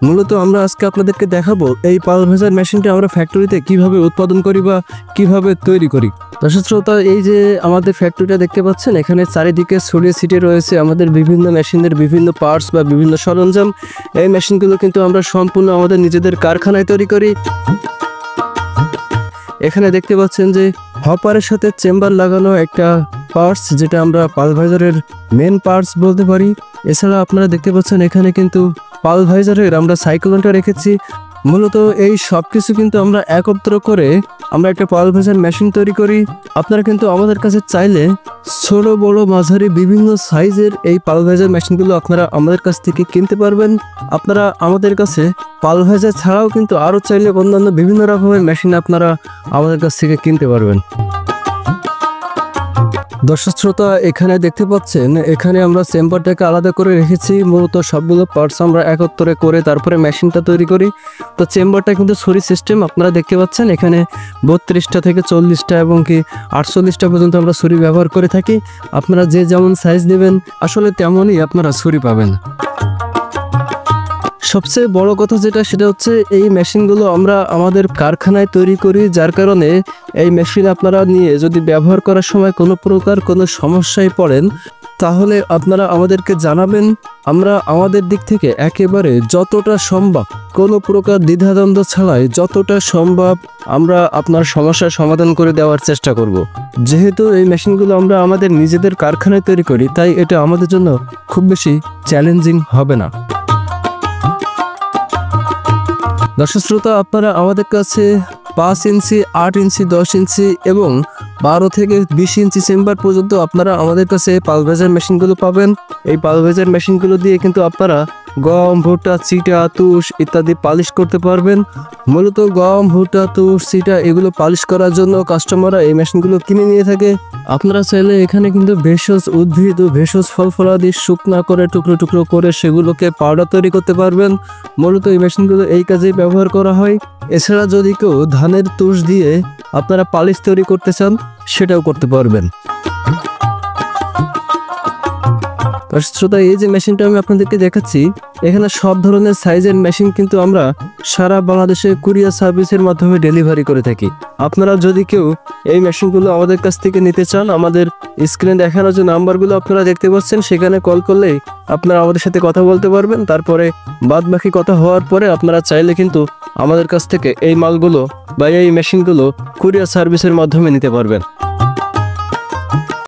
মূলত আমরা আজকে আপনাদেরকে দেখাবো এই পালভাইজার মেশিনটা আমরা ফ্যাক্টরিতে কিভাবে উৎপাদন করি বা কিভাবে তৈরি করি। দর্শক শ্রোতা, এই যে আমাদের ফ্যাক্টরিটা দেখতে পাচ্ছেন, এখানে চারিদিকে ছড়িয়ে ছিটিয়ে রয়েছে আমাদের বিভিন্ন মেশিনের বিভিন্ন পার্টস বা বিভিন্ন সরঞ্জাম। এই মেশিনগুলো কিন্তু আমরা সম্পূর্ণ আমাদের নিজেদের কারখানায় তৈরি করি। এখানে দেখতে পাচ্ছেন যে হপারের সাথে চেম্বার লাগানো একটা পার্টস, যেটা আমরা পালভাইজারের মেন পার্টস বলতে পারি। এছাড়া আপনারা দেখতে পাচ্ছেন এখানে কিন্তু পালভাইজারের আমরা সাইক্লোনটা রেখেছি। মূলত এই সব কিছু কিন্তু আমরা একত্র করে আমরা একটা পালভাইজার মেশিন তৈরি করি। আপনারা কিন্তু আমাদের কাছে চাইলে ছোট বড় মাঝারি বিভিন্ন সাইজের এই পালভাইজার মেশিনগুলো আপনারা আমাদের কাছ থেকে কিনতে পারবেন। আপনারা আমাদের কাছে পালভাইজার ছাড়াও কিন্তু আরও চাইলে অন্যান্য বিভিন্ন রকমের মেশিন আপনারা আমাদের কাছ থেকে কিনতে পারবেন। দর্শক শ্রোতা, এখানে দেখতে পাচ্ছেন এখানে আমরা চেম্বারটাকে আলাদা করে রেখেছি। মূলত সবগুলো পার্টস আমরা একত্রে করে তারপরে মেশিনটা তৈরি করি। তো চেম্বারটা কিন্তু ছড়ি সিস্টেম, আপনারা দেখতে পাচ্ছেন এখানে 32টা থেকে 40টা এবং কি 48টা পর্যন্ত আমরা ছুরি ব্যবহার করে থাকি। আপনারা যে যেমন সাইজ নেবেন আসলে তেমনই আপনারা ছুরি পাবেন। সবচেয়ে বড় কথা যেটা, সেটা হচ্ছে এই মেশিনগুলো আমরা আমাদের কারখানায় তৈরি করি, যার কারণে এই মেশিন আপনারা নিয়ে যদি ব্যবহার করার সময় কোনো প্রকার কোনো সমস্যায় পড়েন তাহলে আপনারা আমাদেরকে জানাবেন। আমরা আমাদের দিক থেকে একেবারে যতটা সম্ভব কোনো প্রকার দ্বিধাদ্বন্দ্ব ছাড়াই যতটা সম্ভব আমরা আপনার সমস্যার সমাধান করে দেওয়ার চেষ্টা করব। যেহেতু এই মেশিনগুলো আমরা আমাদের নিজেদের কারখানায় তৈরি করি, তাই এটা আমাদের জন্য খুব বেশি চ্যালেঞ্জিং হবে না। দর্শক শ্রোতা, আপনারা আমাদের কাছে 5 ইঞ্চি, 8 ইঞ্চি, 10 ইঞ্চি এবং 12 থেকে 20 ইঞ্চি চেম্বার পর্যন্ত আপনারা আমাদের কাছে পালভাইজার মেশিনগুলো পাবেন। এই পালভাইজার মেশিনগুলো দিয়ে কিন্তু আপনারা গম, ভুট্টা, চিটা, তুষ ইত্যাদি পালিশ করতে পারবেন। মূলত গম, ভুট্টা, তুষ, চিটা এগুলো পালিশ করার জন্য কাস্টমাররা এই মেশিনগুলো কিনে নিয়ে থাকে। আপনারা চাইলে এখানে কিন্তু ভেষজ উদ্ভিদ ও ভেষজ ফল ফলাদি শুকনা করে টুকরো টুকরো করে সেগুলোকে পাউডার তৈরি করতে পারবেন। মূলত এই মেশিনগুলো এই কাজেই ব্যবহার করা হয়। এছাড়া যদি কেউ ধানের তুষ দিয়ে আপনারা পালিশ তৈরি করতে চান সেটাও করতে পারবেন। শ্রোতা, এই যে মেশিনটা আমি আপনাদেরকে দেখাচ্ছি, এখানে সব ধরনের সাইজের মেশিন কিন্তু আমরা সারা বাংলাদেশে কুরিয়ার সার্ভিসের মাধ্যমে ডেলিভারি করে থাকি। আপনারা যদি কেউ এই মেশিনগুলো আমাদের কাছ থেকে নিতে চান, আমাদের স্ক্রিনে দেখানো যে নাম্বারগুলো আপনারা দেখতে পাচ্ছেন সেখানে কল করলেই আপনারা আমাদের সাথে কথা বলতে পারবেন। তারপরে বাদ বাকি কথা হওয়ার পরে আপনারা চাইলে কিন্তু আমাদের কাছ থেকে এই মালগুলো বা এই মেশিনগুলো কুরিয়ার সার্ভিসের মাধ্যমে নিতে পারবেন।